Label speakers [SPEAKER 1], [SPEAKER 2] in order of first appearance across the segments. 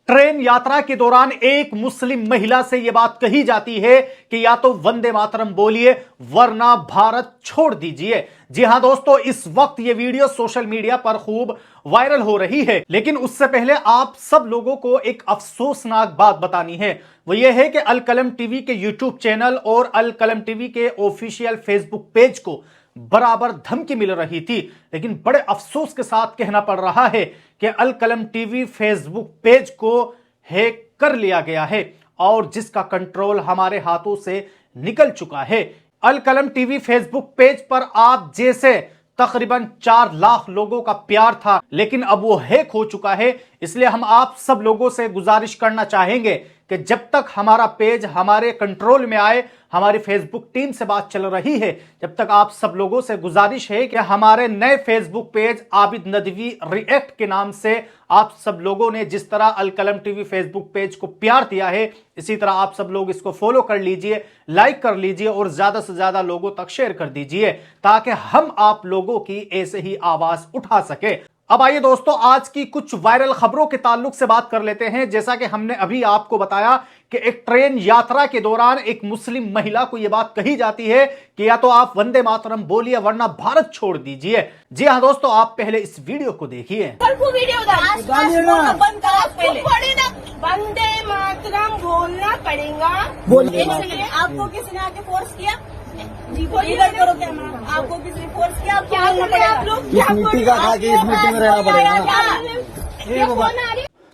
[SPEAKER 1] Train यात्रा के दौरान एक मुस्लिम महिला से यह बात कही जाती है कि या तो वंदे मातरम बोलिए वरना भारत छोड़ दीजिए। जी हां दोस्तों, इस वक्त यह वीडियो सोशल मीडिया पर खूब वायरल हो रही है, लेकिन उससे पहले आप सब लोगों को एक अफसोसनाक बात बतानी है। वो ये है कि अल कलम टीवी के यूट्यूब चैनल और अल कलम टीवी के ऑफिशियल फेसबुक पेज को बराबर धमकी मिल रही थी, लेकिन बड़े अफसोस के साथ कहना पड़ रहा है कि अल कलम टीवी फेसबुक पेज को हैक कर लिया गया है और जिसका कंट्रोल हमारे हाथों से निकल चुका है। अल कलम टीवी फेसबुक पेज पर आप जैसे तकरीबन 4 लाख लोगों का प्यार था, लेकिन अब वो हैक हो चुका है। इसलिए हम आप सब लोगों से गुजारिश करना चाहेंगे कि जब तक हमारा पेज हमारे कंट्रोल में आए, हमारी फेसबुक टीम से बात चल रही है, जब तक आप सब लोगों से गुजारिश है कि हमारे नए Facebook page Abid Nadvi react के नाम से आप सब लोगों ने जिस तरह अल कलम टीवी फेसबुक पेज को प्यार दिया है, इसी तरह आप सब लोग इसको फॉलो कर लीजिए, लाइक कर लीजिए और ज्यादा से ज्यादा लोगों तक शेयर कर दीजिए ताकि हम आप लोगों की ऐसे ही आवाज उठा सके। अब आइए दोस्तों, आज की कुछ वायरल खबरों के ताल्लुक से बात कर लेते हैं। जैसा कि हमने अभी आपको बताया कि एक ट्रेन यात्रा के दौरान एक मुस्लिम महिला को यह बात कही जाती है कि या तो आप वंदे मातरम बोलिए वरना भारत छोड़ दीजिए। जी हां दोस्तों, आप पहले इस वीडियो को देखिए।
[SPEAKER 2] वंदे मातरम बोलना पड़ेगा। आपको किसी ने आके फोर्स किया? करो क्या? आपको किसी ने फोर्स किया? क्या आप लोग
[SPEAKER 3] इस मीटिंग में रहना पड़ेगा।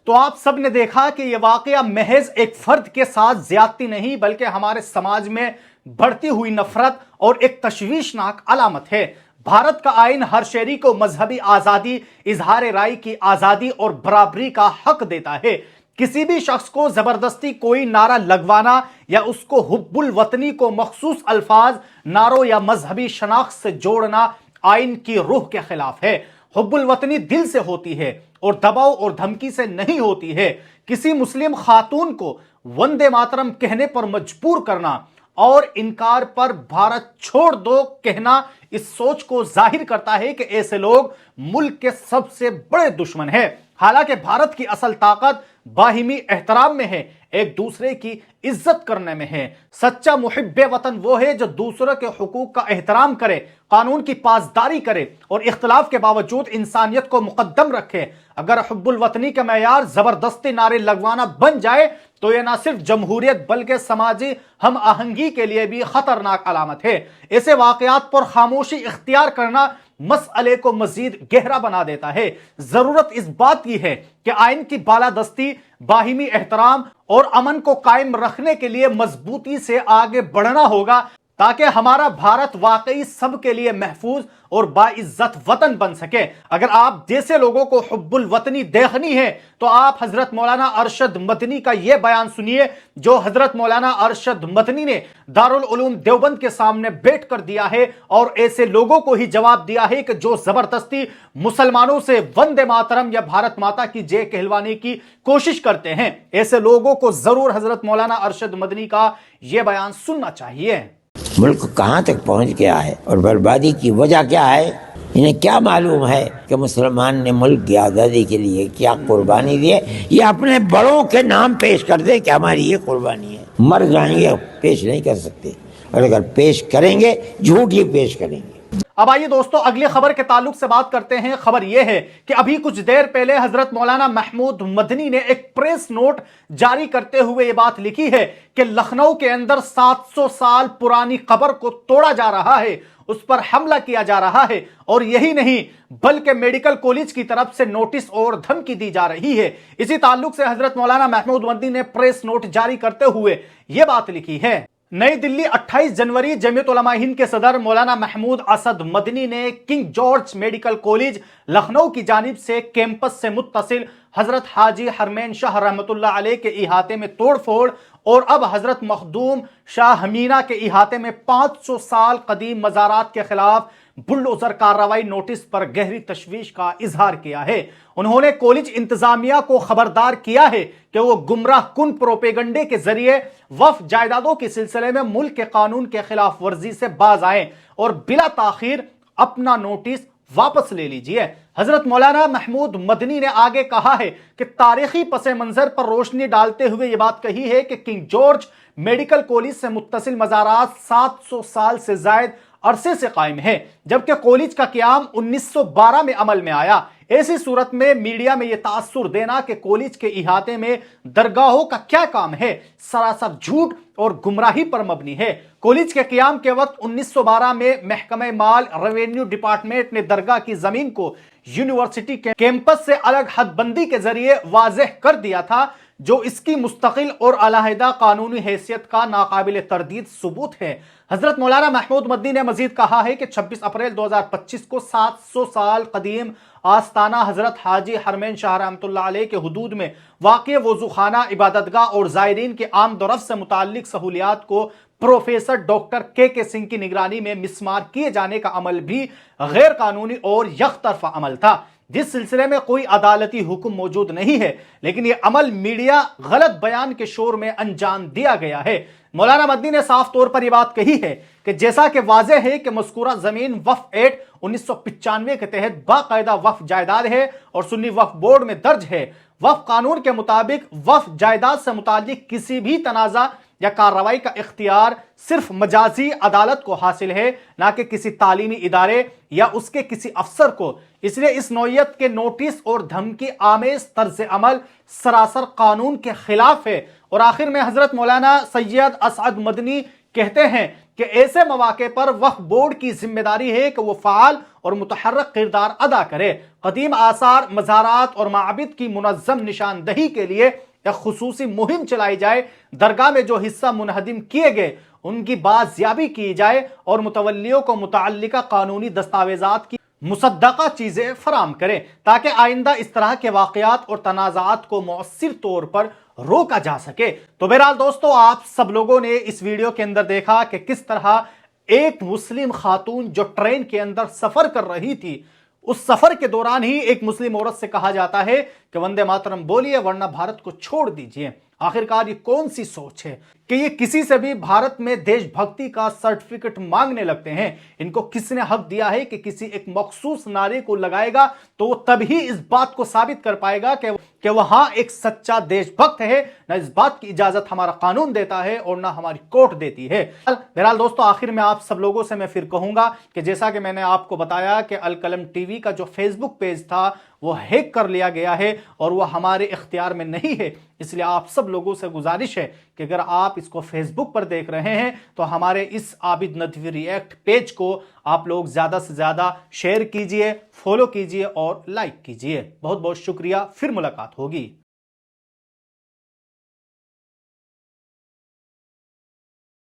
[SPEAKER 1] तो आप सब ने देखा कि यह वाकया महज एक फर्द के साथ ज्यादती नहीं बल्कि हमारे समाज में बढ़ती हुई नफरत और एक तशवीशनाक अलामत है। भारत का आईन हर शहरी को मजहबी आजादी, इजहार राय की आजादी और बराबरी का हक देता है। किसी भी शख्स को जबरदस्ती कोई नारा लगवाना या उसको हुब्बुल वतनी को मखसूस अल्फाज, नारों या मजहबी शनाख्त से जोड़ना आइन की रूह के खिलाफ है। हुब्बुल वतनी दिल से होती है और दबाव और धमकी से नहीं होती है। किसी मुस्लिम खातून को वंदे मातरम कहने पर मजबूर करना और इनकार पर भारत छोड़ दो कहना इस सोच को जाहिर करता है कि ऐसे लोग मुल्क के सबसे बड़े दुश्मन हैं। हालांकि भारत की असल ताकत बाहिमी एहतराम में है, एक दूसरे की इज्जत करने में है। सच्चा मुहिब्बे वतन वो है जो दूसरों के हुकूक का एहतराम करे, कानून की पासदारी करे और इख्तिलाफ के बावजूद इंसानियत को मुकद्दम रखे। अगर हुब्बुल वतनी का मेयार जबरदस्ती नारे लगवाना बन जाए तो यह ना सिर्फ जमहूरियत बल्कि समाजी हम आहंगी के लिए भी खतरनाक अलामत है। ऐसे वाकयात पर खामोशी इख्तियार करना मसले को मजीद गहरा बना देता है। जरूरत इस बात की है कि आइन की बालादस्ती, बाहिमी एहतराम और अमन को कायम रखने के लिए मजबूती से आगे बढ़ना होगा ताकि हमारा भारत वाकई सबके लिए महफूज और बाइज्जत वतन बन सके। अगर आप जैसे लोगों को हुब्बुल वतनी देखनी है तो आप हजरत मौलाना अरशद मदनी का यह बयान सुनिए जो हजरत मौलाना अरशद मदनी ने दारुल उलूम देवबंद के सामने बैठ कर दिया है और ऐसे लोगों को ही जवाब दिया है कि जो जबरदस्ती मुसलमानों से वंदे मातरम या भारत माता की जय कहलवाने की कोशिश करते हैं। ऐसे लोगों को जरूर हजरत मौलाना अरशद मदनी का यह बयान सुनना चाहिए।
[SPEAKER 3] मुल्क कहाँ तक पहुँच गया है और बर्बादी की वजह क्या है? इन्हें क्या मालूम है कि मुसलमान ने मुल्क की आज़ादी के लिए क्या कुर्बानी दी है? ये अपने बड़ों के नाम पेश कर दे कि हमारी ये कुर्बानी है। मर जाएंगे, पेश नहीं कर सकते, और अगर पेश करेंगे झूठ ही पेश करेंगे।
[SPEAKER 1] अब आइए दोस्तों, अगली खबर के ताल्लुक से बात करते हैं। खबर यह है कि अभी कुछ देर पहले हजरत मौलाना महमूद मदनी ने एक प्रेस नोट जारी करते हुए यह बात लिखी है कि लखनऊ के अंदर 700 साल पुरानी कब्र को तोड़ा जा रहा है, उस पर हमला किया जा रहा है और यही नहीं बल्कि मेडिकल कॉलेज की तरफ से नोटिस और धमकी दी जा रही है। इसी ताल्लुक से हजरत मौलाना महमूद मदनी ने प्रेस नोट जारी करते हुए यह बात लिखी है। नई दिल्ली 28 जनवरी जमीयत उलमा हिंद के सदर मौलाना महमूद असद मदनी ने king George medical college Lucknow की जानिब से कैंपस से मुत्तसिल हजरत हाजी हरमैन शाह रहमतुल्लाह अलैह के इहाते में तोड़फोड़ और अब हजरत मखदूम शाह हमीना के इहाते में 500 साल कदीम मज़ारात के खिलाफ बुलडोजर कार्रवाई नोटिस पर गहरी तशवीश का इजहार किया है। उन्होंने कॉलेज इंतजामिया को खबरदार किया है कि वो गुमराह कुन प्रोपेगंडे के जरिए वक्फ जायदादों के सिलसिले में मुल्क के कानून के खिलाफ वर्जी से बाज आए और बिला ताखीर अपना नोटिस वापस ले लीजिए। हजरत मौलाना महमूद मदनी ने आगे कहा है कि तारीखी पस मंजर पर रोशनी डालते हुए ये बात कही है कि किंग जॉर्ज मेडिकल कॉलेज से मुत्तसिल मज़ारात 700 साल से जायद अरसे से कायम है, जबकि कॉलेज का क़याम 1912 में अमल में आया। ऐसी सूरत में मीडिया में यह तासुर देना कि कॉलेज के इहाते में दरगाहों का क्या काम है, सरासर झूठ और गुमराही पर मबनी है। कॉलेज के क़याम के वक्त 1912 में महकमे माल रेवेन्यू डिपार्टमेंट ने दरगाह की जमीन को यूनिवर्सिटी के कैंपस से अलग हदबंदी के जरिए वाज़ेह कर दिया था, जो इसकी मुस्तकिल और अलहदा कानूनी हैसियत का नाकाबिल तरदीद सबूत है। हजरत मौलाना महमूद मदनी ने मजीद कहा है कि 26 अप्रैल 2025 को 700 साल कदीम आस्ताना हजरत हाजी हरमैन शाह रहमतुल्लाह अलैह के हुदूद में वाक़िए वज़ूखाना, इबादतगाह और ज़ायरीन के आम दरफ़ से मुताल्लिक सहूलियात को प्रोफेसर डॉक्टर के सिंह की निगरानी में मिस्मार किए जाने का अमल भी गैर कानूनी और यकतरफा अमल था, जिस सिलसिले में कोई अदालती हुक्म मौजूद नहीं है, लेकिन यह अमल मीडिया गलत बयान के शोर में अंजाम दिया गया है। मौलाना मदनी ने साफ तौर पर यह बात कही है कि जैसा कि वाज़ेह है कि मज़कूरा जमीन वक्फ एक्ट 1995 के तहत बाकायदा वक्फ जायदाद है और सुन्नी वक्फ बोर्ड में दर्ज है। वक्फ कानून के मुताबिक वक्फ जायदाद से मुतालिक किसी भी तनाज़ा या कार्रवाई का इख्तियार सिर्फ मजाजी अदालत को हासिल है, ना कि किसी तालीमी इदारे या उसके किसी अफसर को। इसलिए इस नौयत के नोटिस और धमकी आमेज तर्ज अमल सरासर कानून के खिलाफ है। और आखिर में हजरत मौलाना सैयद असअद मदनी कहते हैं कि ऐसे मौके पर वक्फ बोर्ड की जिम्मेदारी है कि वो फ़ाल और मुतहर्रिक किरदार अदा करे। कदीम आसार, मज़ारात और माबिद की मुनज़्ज़म निशानदही के लिए एक खुसूसी मुहिम चलाई जाए, दरगाह में जो हिस्सा मुनहदिम किए गए उनकी बाजियाबी की जाए और मुतवल्लियों को मुतअल्लिका कानूनी दस्तावेजात की मुसद्दका चीज़ें फराम करें, ताकि आइंदा इस तरह के वाक़यात और तनाज़ात को मौसर तौर पर रोका जा सके। तो बहरहाल दोस्तों, आप सब लोगों ने इस वीडियो के अंदर देखा कि किस तरह एक मुस्लिम खातून जो ट्रेन के अंदर सफ़र कर रही थी, उस सफर के दौरान ही एक मुस्लिम औरत से कहा जाता है कि वंदे मातरम बोलिए वरना भारत को छोड़ दीजिए। आखिरकार ये कौन सी सोच है कि ये किसी से भी भारत में देशभक्ति का सर्टिफिकेट मांगने लगते हैं। इनको किसने हक दिया है कि किसी एक मखसूस नारे को लगाएगा तो वो तभी इस बात को साबित कर पाएगा कि वहां एक सच्चा देशभक्त है। ना इस बात की इजाजत हमारा कानून देता है और ना हमारी कोर्ट देती है। बहरहाल दोस्तों, आखिर में आप सब लोगों से मैं फिर कहूंगा कि जैसा कि मैंने आपको बताया कि अल कलम टीवी का जो फेसबुक पेज था वो हैक कर लिया गया है और वो हमारे इख्तियार में नहीं है। इसलिए आप सब लोगों से गुजारिश है कि अगर आप इसको फेसबुक पर देख रहे हैं तो हमारे इस आबिद नदवी रिएक्ट पेज को आप लोग ज़्यादा से ज़्यादा शेयर कीजिए, फॉलो कीजिए और लाइक कीजिए। बहुत बहुत शुक्रिया। फिर मुलाकात होगी।